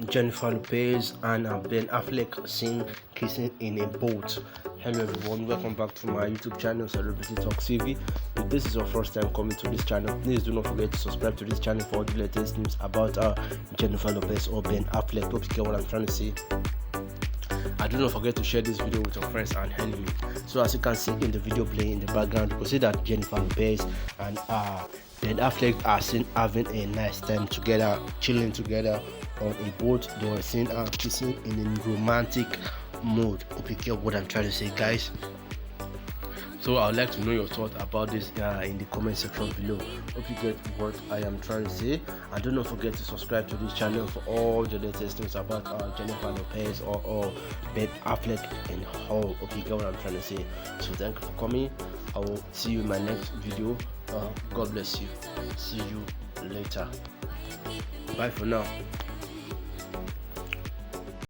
Jennifer Lopez and Ben Affleck seen kissing in a boat. Hello everyone, welcome back to my YouTube channel Celebrity Talk TV. If this is your first time coming to this channel, please do not forget to subscribe to this channel for all the latest news about Jennifer Lopez or Ben Affleck. Hope you get what I'm trying to say. And do not forget to share this video with your friends and enemies. So as you can see in the video playing in the background, you can see that Jennifer Lopez and Ben Affleck are seen having a nice time together, chilling together on a boat. They were seen kissing in a romantic mood. Hope you get what I'm trying to say, guys. So I would like to know your thoughts about this in the comment section below. Hope you get what I am trying to say, and do not forget to subscribe to this channel for all the latest news about Jennifer Lopez or Ben Affleck and all. Hope you get what I'm trying to say. So thank you for coming. I will see you in my next video. God bless you. See you later. Bye for now.